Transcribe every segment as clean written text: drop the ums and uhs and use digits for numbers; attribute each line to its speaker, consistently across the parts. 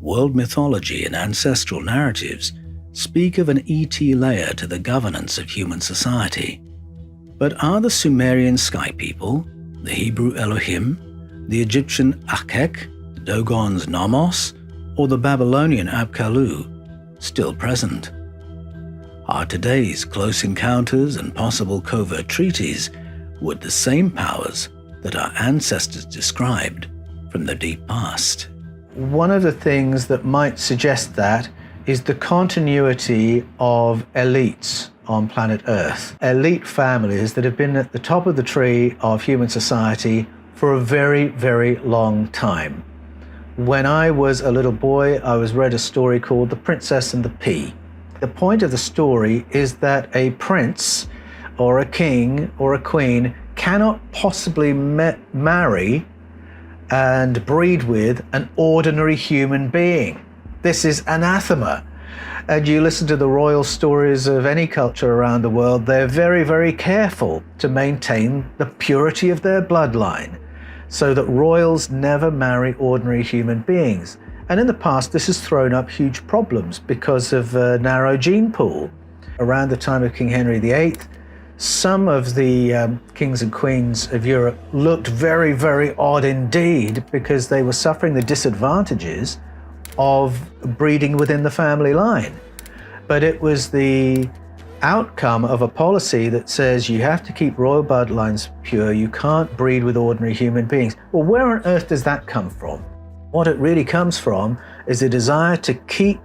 Speaker 1: world mythology and ancestral narratives speak of an ET layer to the governance of human society. But are the Sumerian sky people, the Hebrew Elohim, the Egyptian Akhek, the Dogon's Nomos, or the Babylonian Apkallu still present? Are today's close encounters and possible covert treaties with the same powers that our ancestors described from the deep past?
Speaker 2: One of the things that might suggest that is the continuity of elites on planet Earth. Elite families that have been at the top of the tree of human society for a very, very long time. When I was a little boy, I was read a story called The Princess and the Pea. The point of the story is that a prince or a king or a queen cannot possibly marry and breed with an ordinary human being. This is anathema. And you listen to the royal stories of any culture around the world, they're very, very careful to maintain the purity of their bloodline so that royals never marry ordinary human beings. And in the past, this has thrown up huge problems because of a narrow gene pool. Around the time of King Henry VIII, some of the kings and queens of Europe looked very, very odd indeed because they were suffering the disadvantages of breeding within the family line. But it was the outcome of a policy that says you have to keep royal bloodlines pure, you can't breed with ordinary human beings. Well, where on earth does that come from? What it really comes from is a desire to keep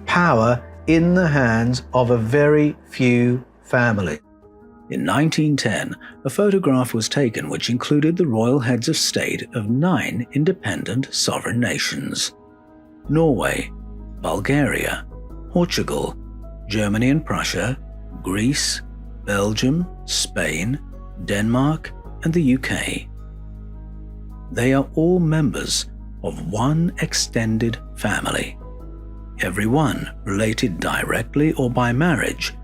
Speaker 2: power in the hands of a very few families.
Speaker 1: In 1910, a photograph was taken which included the royal heads of state of 9 independent sovereign nations: Norway, Bulgaria, Portugal, Germany and Prussia, Greece, Belgium, Spain, Denmark, and the UK. They are all members of one extended family, every one related directly or by marriage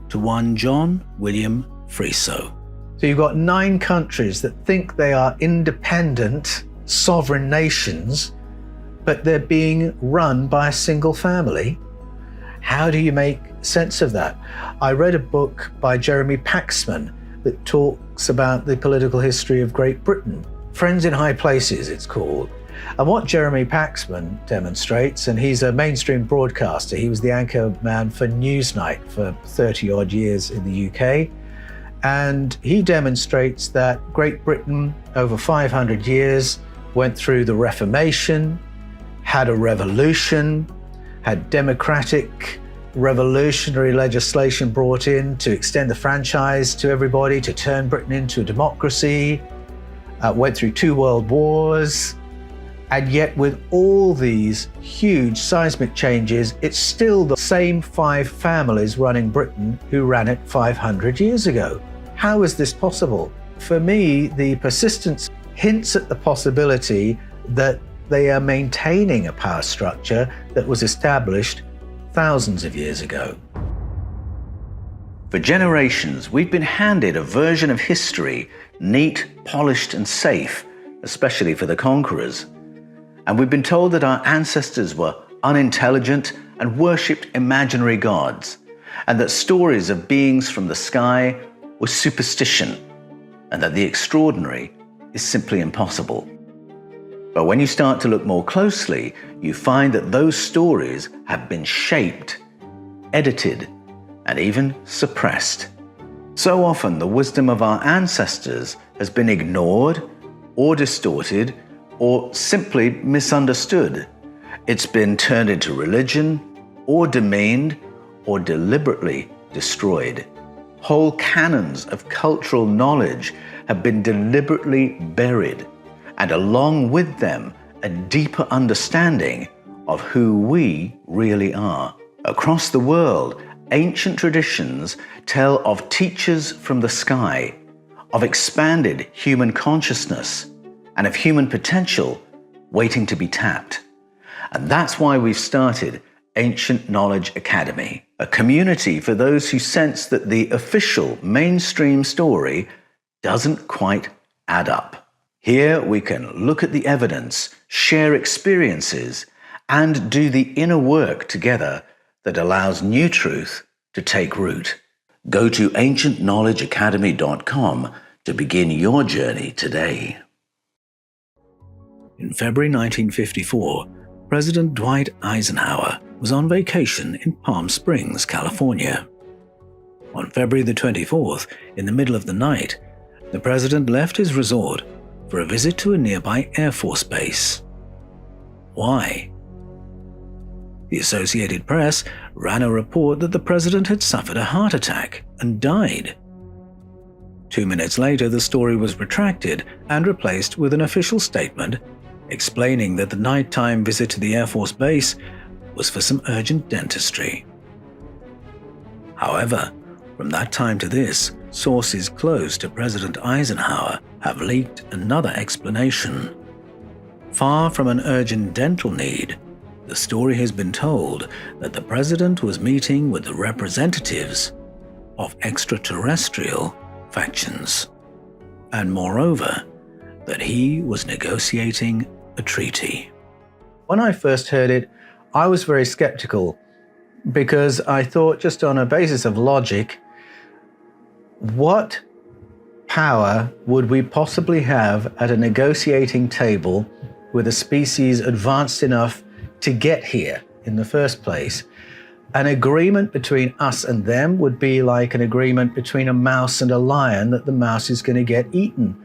Speaker 1: to one John William Friso.
Speaker 2: So you've got 9 countries that think they are independent sovereign nations, but they're being run by a single family. How do you make sense of that? I read a book by Jeremy Paxman that talks about the political history of Great Britain. Friends in High Places, it's called. And what Jeremy Paxman demonstrates, and he's a mainstream broadcaster, he was the anchor man for Newsnight for 30 odd years in the UK, and he demonstrates that Great Britain over 500 years went through the Reformation, had a revolution, had democratic revolutionary legislation brought in to extend the franchise to everybody, to turn Britain into a democracy, went through 2 world wars, and yet with all these huge seismic changes, it's still the same 5 families running Britain who ran it 500 years ago. How is this possible? For me, the persistence hints at the possibility that they are maintaining a power structure that was established thousands of years ago.
Speaker 1: For generations, we've been handed a version of history, neat, polished, and safe, especially for the conquerors. And we've been told that our ancestors were unintelligent and worshipped imaginary gods, and that stories of beings from the sky were superstition, and that the extraordinary is simply impossible. But when you start to look more closely, you find that those stories have been shaped, edited, and even suppressed. So often the wisdom of our ancestors has been ignored or distorted or simply misunderstood. It's been turned into religion or demeaned or deliberately destroyed. Whole canons of cultural knowledge have been deliberately buried, and along with them, a deeper understanding of who we really are. Across the world, ancient traditions tell of teachers from the sky, of expanded human consciousness, and of human potential waiting to be tapped. And that's why we've started Ancient Knowledge Academy, a community for those who sense that the official mainstream story doesn't quite add up. Here we can look at the evidence, share experiences, and do the inner work together that allows new truth to take root. Go to ancientknowledgeacademy.com to begin your journey today. In February 1954, President Dwight Eisenhower was on vacation in Palm Springs, California. On February the 24th, in the middle of the night, the president left his resort for a visit to a nearby Air Force base. Why? The Associated Press ran a report that the president had suffered a heart attack and died. 2 minutes later, the story was retracted and replaced with an official statement explaining that the nighttime visit to the Air Force base was for some urgent dentistry. However, from that time to this, sources close to President Eisenhower have leaked another explanation. Far from an urgent dental need, the story has been told that the president was meeting with the representatives of extraterrestrial factions, and moreover, that he was negotiating a treaty.
Speaker 2: When I first heard it, I was very skeptical because I thought, just on a basis of logic, what power would we possibly have at a negotiating table with a species advanced enough to get here in the first place? An agreement between us and them would be like an agreement between a mouse and a lion, that the mouse is going to get eaten.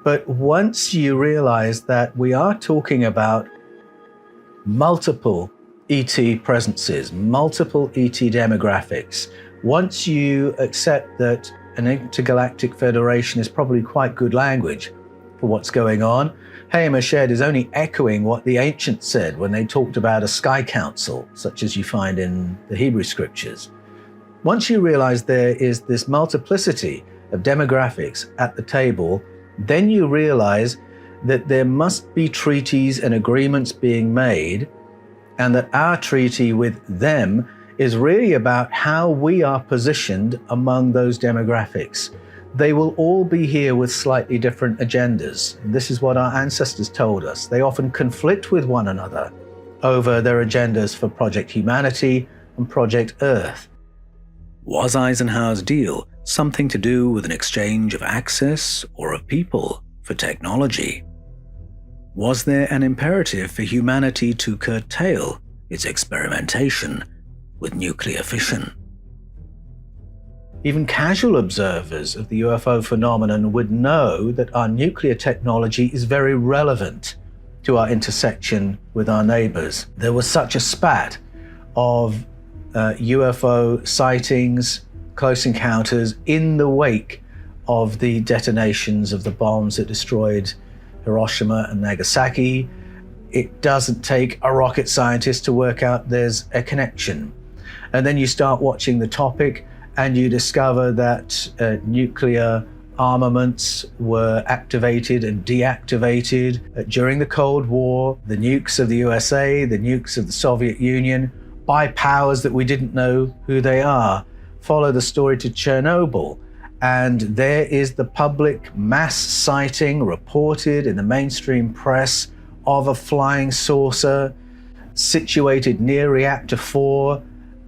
Speaker 2: But once you realize that we are talking about multiple ET presences, multiple ET demographics, once you accept that an intergalactic federation is probably quite good language for what's going on, Hayam Ashed is only echoing what the ancients said when they talked about a sky council, such as you find in the Hebrew scriptures. Once you realize there is this multiplicity of demographics at the table, then you realize that there must be treaties and agreements being made, and that our treaty with them is really about how we are positioned among those demographics. They will all be here with slightly different agendas. And this is what our ancestors told us. They often conflict with one another over their agendas for Project Humanity and Project Earth.
Speaker 1: Was Eisenhower's deal something to do with an exchange of access or of people for technology? Was there an imperative for humanity to curtail its experimentation with nuclear fission?
Speaker 2: Even casual observers of the UFO phenomenon would know that our nuclear technology is very relevant to our intersection with our neighbors. There was such a spat of UFO sightings, close encounters in the wake of the detonations of the bombs that destroyed Hiroshima and Nagasaki. It doesn't take a rocket scientist to work out there's a connection. And then you start watching the topic and you discover that nuclear armaments were activated and deactivated during the Cold War, the nukes of the USA, the nukes of the Soviet Union, by powers that we didn't know who they are. Follow the story to Chernobyl, and there is the public mass sighting reported in the mainstream press of a flying saucer situated near Reactor 4,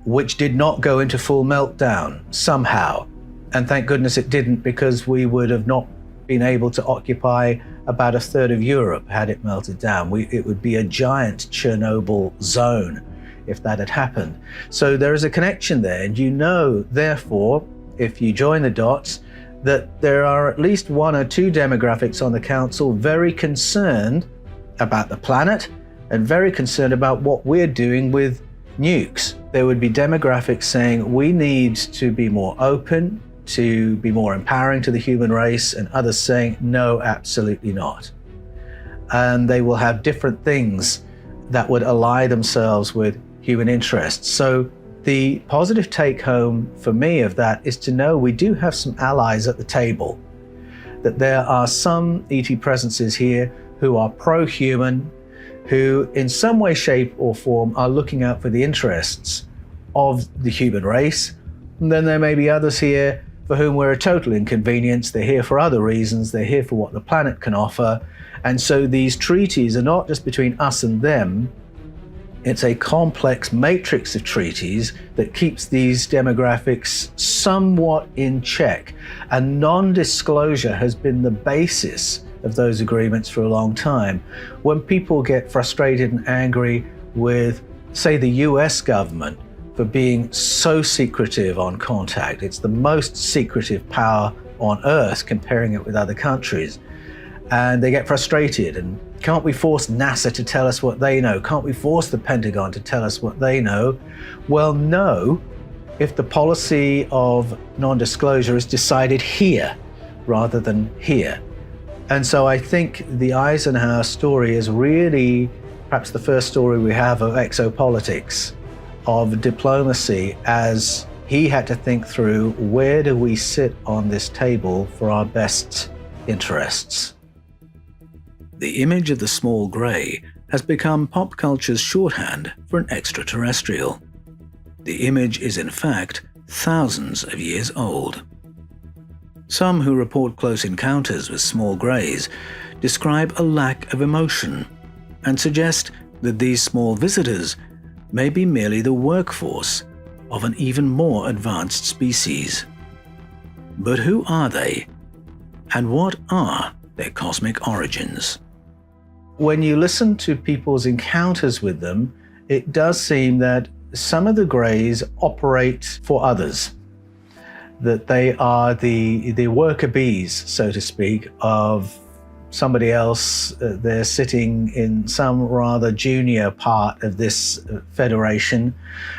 Speaker 2: which did not go into full meltdown somehow. And thank goodness it didn't, because we would have not been able to occupy about a third of Europe had it melted down. It would be a giant Chernobyl zone if that had happened. So there is a connection there, and you know, therefore, if you join the dots, that there are at least one or two demographics on the council very concerned about the planet and very concerned about what we're doing with nukes. There would be demographics saying we need to be more open, to be more empowering to the human race, and others saying no, absolutely not. And they will have different things that would ally themselves with human interests. So the positive take home for me of that is to know we do have some allies at the table, that there are some ET presences here who are pro-human, who in some way, shape or form are looking out for the interests of the human race. And then there may be others here for whom we're a total inconvenience. They're here for other reasons. They're here for what the planet can offer. And so these treaties are not just between us and them, It's a complex matrix of treaties that keeps these demographics somewhat in check. And non-disclosure has been the basis of those agreements for a long time. When people get frustrated and angry with, say, the US government for being so secretive on contact, it's the most secretive power on earth, comparing it with other countries, and they get frustrated and can't we force NASA to tell us what they know? Can't we force the Pentagon to tell us what they know? Well, no, if the policy of non-disclosure is decided here rather than here. And so I think the Eisenhower story is really perhaps the first story we have of exopolitics, of diplomacy, as he had to think through, where do we sit on this table for our best interests? The image of the small grey has become pop culture's shorthand for an extraterrestrial. The image is in fact thousands of years old. Some who report close encounters with small greys describe a lack of emotion and suggest that these small visitors may be merely the workforce of an even more advanced species. But who are they, and what are their cosmic origins? When you listen to people's encounters with them, it does seem that some of the greys operate for others, that they are the worker bees, so to speak, of somebody else. They're sitting in some rather junior part of this federation.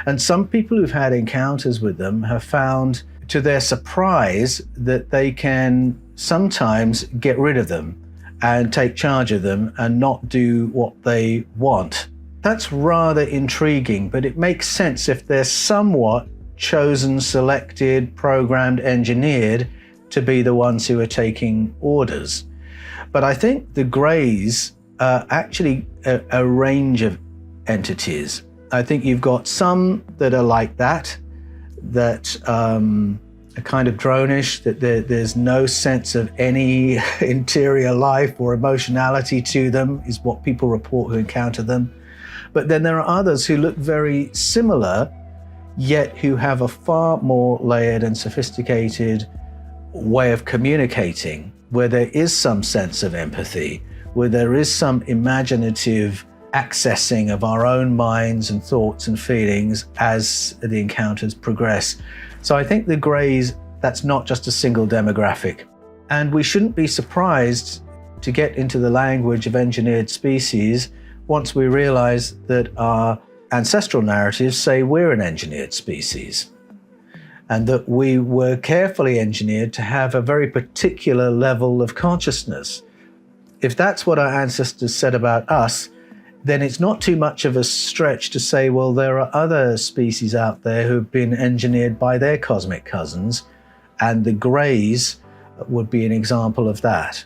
Speaker 2: And some people who've had encounters with them have found, to their surprise, that they can sometimes get rid of them and take charge of them and not do what they want. That's rather intriguing, but it makes sense if they're somewhat chosen, selected, programmed, engineered to be the ones who are taking orders. But I think the greys are actually a range of entities. I think you've got some that are like that are kind of dronish, that there's no sense of any interior life or emotionality to them, is what people report who encounter them. But then there are others who look very similar, yet who have a far more layered and sophisticated way of communicating, where there is some sense of empathy, where there is some imaginative accessing of our own minds and thoughts and feelings as the encounters progress. So I think the greys, that's not just a single demographic. And we shouldn't be surprised to get into the language of engineered species once we realize that our ancestral narratives say we're an engineered species, and that we were carefully engineered to have a very particular level of consciousness. If that's what our ancestors said about us, then it's not too much of a stretch to say, well, there are other species out there who've been engineered by their cosmic cousins, and the greys would be an example of that.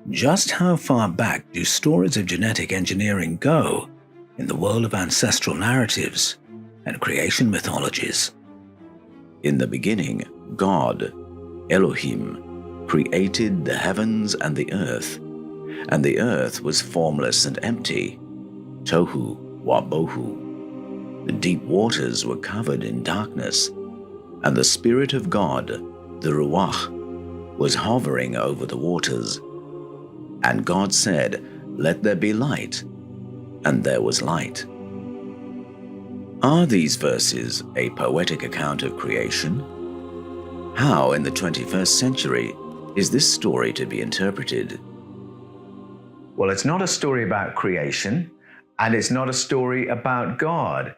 Speaker 2: Just how far back do stories of genetic engineering go in the world of ancestral narratives and creation mythologies? In the beginning, God, Elohim, created the heavens and the earth was formless and empty, tohu wabohu. The deep waters were covered in darkness, and the Spirit of God, the Ruach, was hovering over the waters. And God said, "Let there be light," and there was light. Are these verses a poetic account of creation? How, in the 21st century, is this story to be interpreted? Well, it's not a story about creation, and it's not a story about God.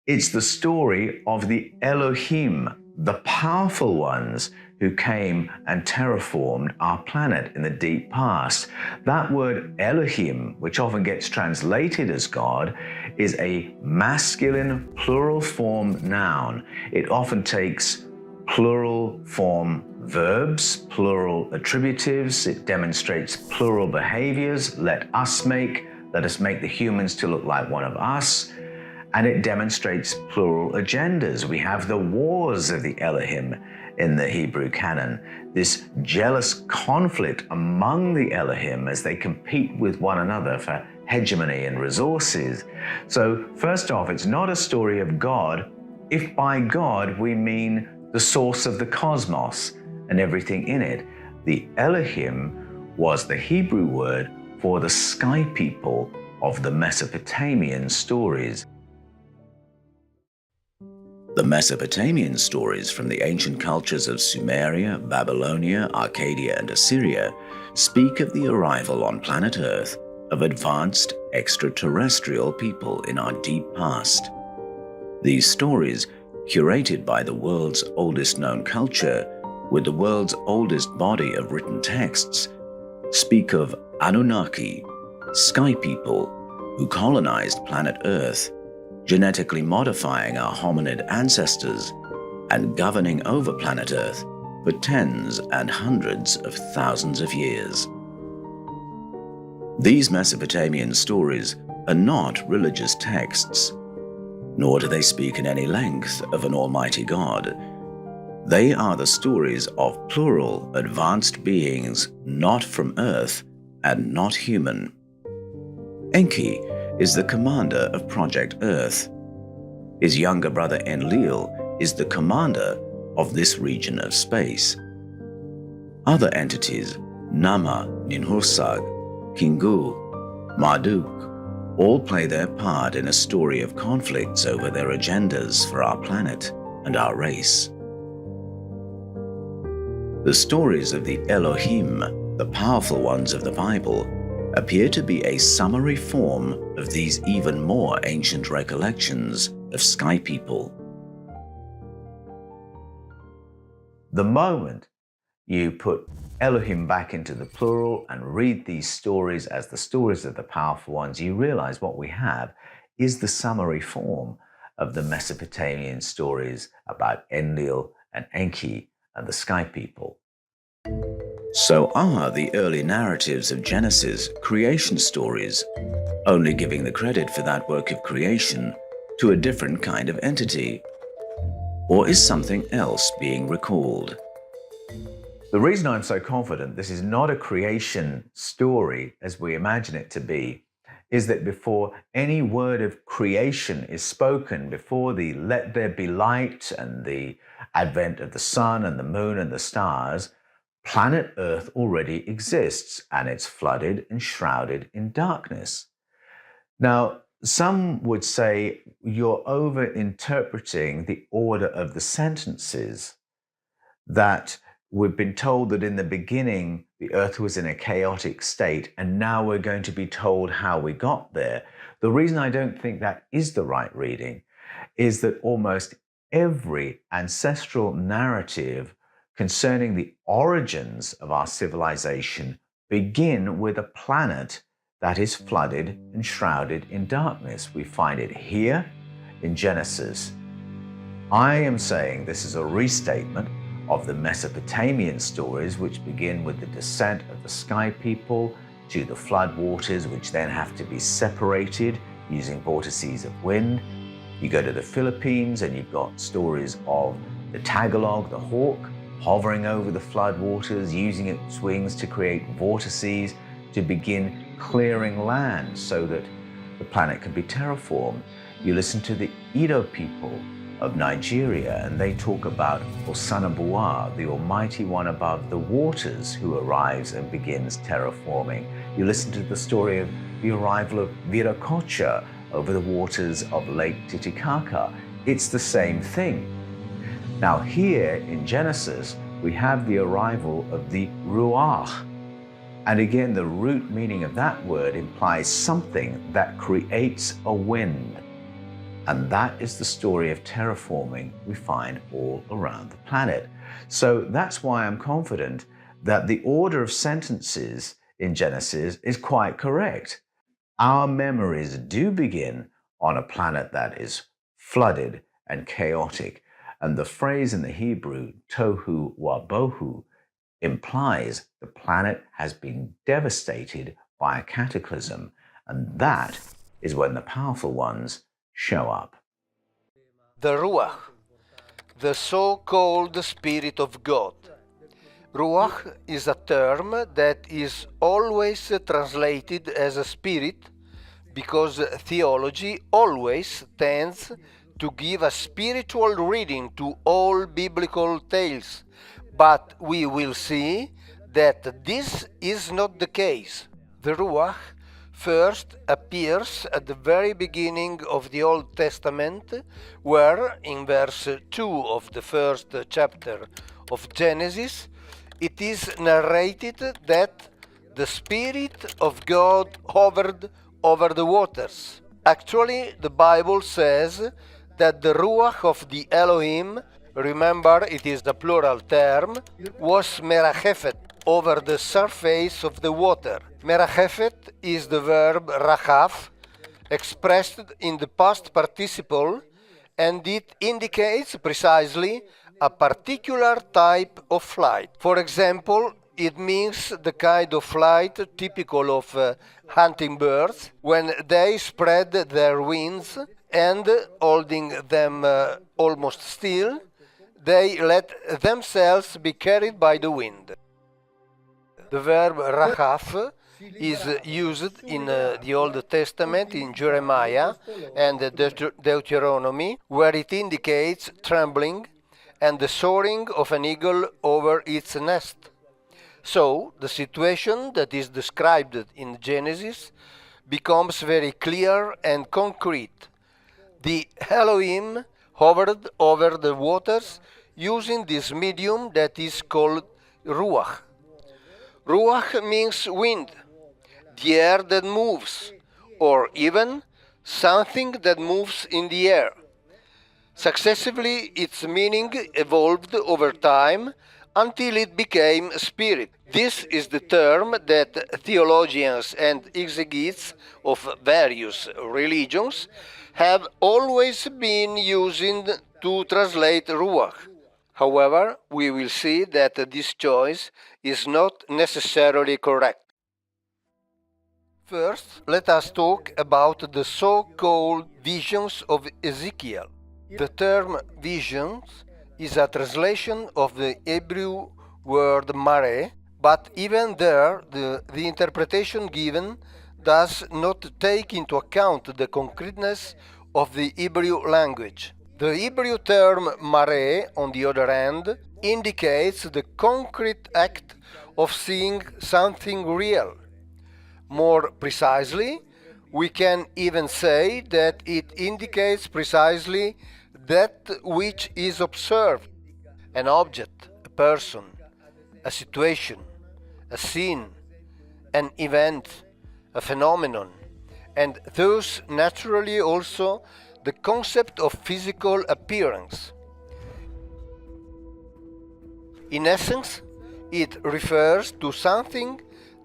Speaker 2: It's the story of the Elohim, the powerful ones who came and terraformed our planet in the deep past. That word Elohim, which often gets translated as God, is a masculine plural form noun. It often takes plural form verbs, plural attributives. It demonstrates plural behaviors. Let us make the humans to look like one of us. And it demonstrates plural agendas. We have the wars of the Elohim in the Hebrew canon, this jealous conflict among the Elohim as they compete with one another for
Speaker 1: hegemony and resources. So first off, it's not a story of God, if by God we mean the source of the cosmos and everything in it. The Elohim was the Hebrew word for the sky people of the Mesopotamian stories. The Mesopotamian stories from the ancient cultures of Sumeria, Babylonia, Arcadia, and Assyria speak of the arrival on planet Earth of advanced extraterrestrial people in our deep past. These stories, curated by the world's oldest known culture, with the world's oldest body of written texts, speak of Anunnaki, sky people who colonized planet Earth, genetically modifying our hominid ancestors and governing over planet Earth for tens and hundreds of thousands of years. These Mesopotamian stories are not religious texts, nor do they speak in any length of an almighty God. They are the stories of plural, advanced beings not from Earth and not human. Enki is the commander of Project Earth. His younger brother Enlil is the commander of this region of space. Other entities, Nama, Ninhursag, Kingu, Marduk, all play their part in a story of conflicts over their agendas for our planet and our race. The stories of the Elohim, the powerful ones of the Bible, appear to be a summary form of these even more ancient recollections of sky people. The moment you put Elohim back into the plural and read these stories as the stories of the powerful ones, you realize what we have is the summary form of the Mesopotamian stories about Enlil and Enki and the sky people. So are the early narratives of Genesis creation stories, only giving the credit for that work of creation to a different kind of entity? Or is something else being recalled? The reason I'm so confident this is not a creation story as we imagine it to be is that before any word of creation is spoken, before the let there be light and the advent of the sun and the moon and the stars, planet Earth already exists and it's flooded and shrouded in darkness. Now, some would say you're over-interpreting the order of the sentences, that we've been told that in the beginning the Earth was in a chaotic state and now we're going to be told how we got there. The reason I don't think that is the right reading is that almost every ancestral narrative concerning the origins of our civilization begin with a planet that is flooded and shrouded in darkness. We find it here in Genesis. I am saying this is a restatement of the Mesopotamian stories, which begin with the descent of the sky people to the flood waters, which then have to be separated using vortices of wind. You go to the Philippines and you've got stories of the Tagalog, the hawk, hovering over the flood waters, using its wings to create vortices to begin clearing land so that the planet can be terraformed. You listen to the Edo people of Nigeria, and they talk about Osanabuwa, the almighty one above the waters, who arrives and begins terraforming. You listen to the story of the arrival of Viracocha over the waters of Lake Titicaca. It's the same thing. Now here in Genesis, we have the arrival of the Ruach. And again, the root meaning of that word implies something that creates a wind. And that is the story of terraforming we find all around the planet. So that's why I'm confident that the order of sentences in Genesis is quite correct. Our memories do begin on a planet that is flooded and chaotic. And the phrase in the Hebrew, tohu wabohu, implies the planet has been devastated by a cataclysm. And that is when the powerful ones show up.
Speaker 3: The Ruach, the so-called Spirit of God. Ruach is a term that is always translated as a spirit, because theology always tends to give a spiritual reading to all biblical tales, but we will see that this is not the case. The Ruach first appears at the very beginning of the Old Testament, where, in verse 2 of the first chapter of Genesis, it is narrated that the Spirit of God hovered over the waters. Actually, the Bible says that the Ruach of the Elohim, remember it is the plural term, was merachefet over the surface of the water. Merachefet is the verb rachaf, expressed in the past participle, and it indicates precisely a particular type of flight. For example, it means the kind of flight typical of hunting birds when they spread their wings and, holding them almost still, they let themselves be carried by the wind. The verb rachaf is used in the Old Testament in Jeremiah and Deuteronomy, where it indicates trembling and the soaring of an eagle over its nest. So, the situation that is described in Genesis becomes very clear and concrete. The Elohim hovered over the waters using this medium that is called Ruach. Ruach means wind, the air that moves, or even something that moves in the air. Successively, its meaning evolved over time until it became spirit. This is the term that theologians and exegetes of various religions have always been using to translate Ruach. However, we will see that this choice is not necessarily correct. First, let us talk about the so-called visions of Ezekiel. The term visions is a translation of the Hebrew word mare, but even there, the interpretation given does not take into account the concreteness of the Hebrew language. The Hebrew term mare, on the other hand, indicates the concrete act of seeing something real. More precisely, we can even say that it indicates precisely that which is observed: an object, a person, a situation, a scene, an event, a phenomenon, and thus naturally also the concept of physical appearance. In essence, it refers to something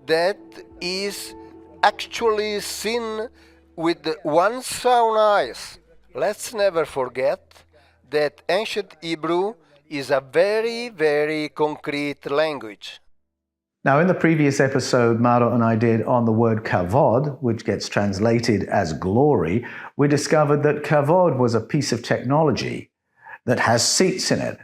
Speaker 3: that is actually seen with one's own eyes. Let's never forget that ancient Hebrew is a very, very concrete language.
Speaker 2: Now, in the previous episode Maro and I did on the word kavod, which gets translated as glory, we discovered that kavod was a piece of technology that has seats in it,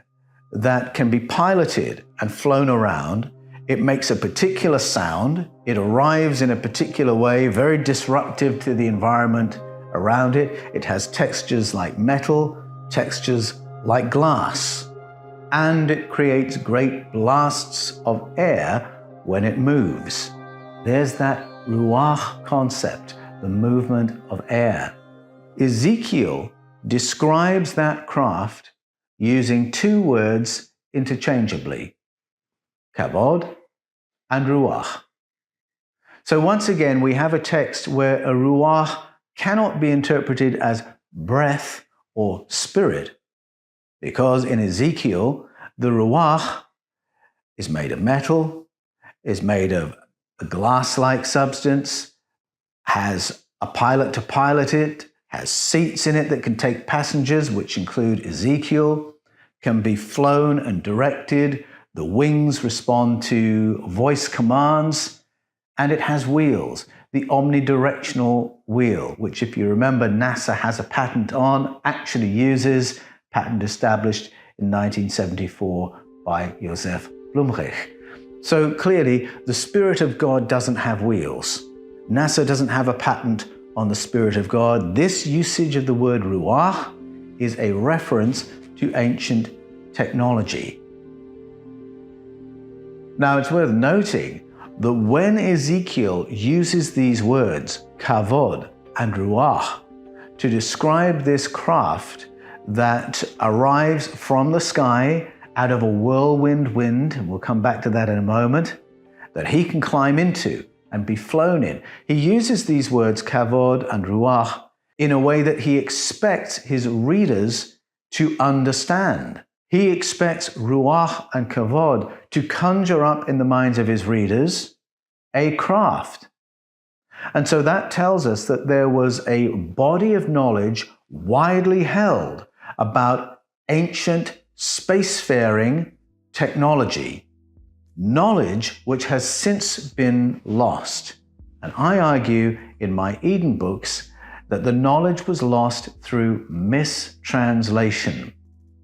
Speaker 2: that can be piloted and flown around. It makes a particular sound. It arrives in a particular way, very disruptive to the environment around it. It has textures like metal, textures like glass, and it creates great blasts of air when it moves. There's that ruach concept, the movement of air. Ezekiel describes that craft using two words interchangeably: kavod and ruach. So once again, we have a text where a ruach cannot be interpreted as breath or spirit, because in Ezekiel, the ruach is made of metal, is made of a glass-like substance, has a pilot to pilot it, has seats in it that can take passengers, which include Ezekiel, can be flown and directed. The wings respond to voice commands, and it has wheels, the omnidirectional wheel, which, if you remember, NASA has a patent on, actually uses, patent established in 1974 by Joseph Blumrich. So clearly, the Spirit of God doesn't have wheels. NASA doesn't have a patent on the Spirit of God. This usage of the word ruach is a reference to ancient technology. Now, it's worth noting that when Ezekiel uses these words, kavod and ruach, to describe this craft that arrives from the sky out of a whirlwind wind, and we'll come back to that in a moment, that he can climb into and be flown in. He uses these words, kavod and ruach, in a way that he expects his readers to understand. He expects ruach and kavod to conjure up in the minds of his readers a craft. And so that tells us that there was a body of knowledge widely held about ancient spacefaring technology, knowledge which has since been lost. And I argue in my Eden books that the knowledge was lost through mistranslation,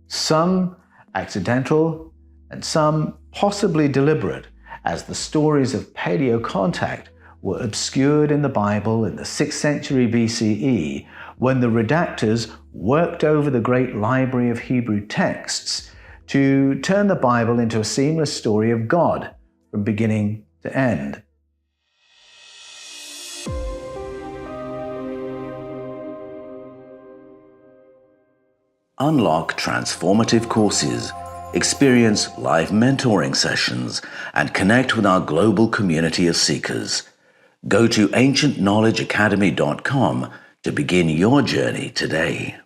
Speaker 2: some accidental and some possibly deliberate, as the stories of paleocontact were obscured in the Bible in the 6th century BCE, when the redactors worked over the great library of Hebrew texts to turn the Bible into a seamless story of God from beginning to end.
Speaker 1: Unlock transformative courses, experience live mentoring sessions, and connect with our global community of seekers. Go to ancientknowledgeacademy.com to begin your journey today.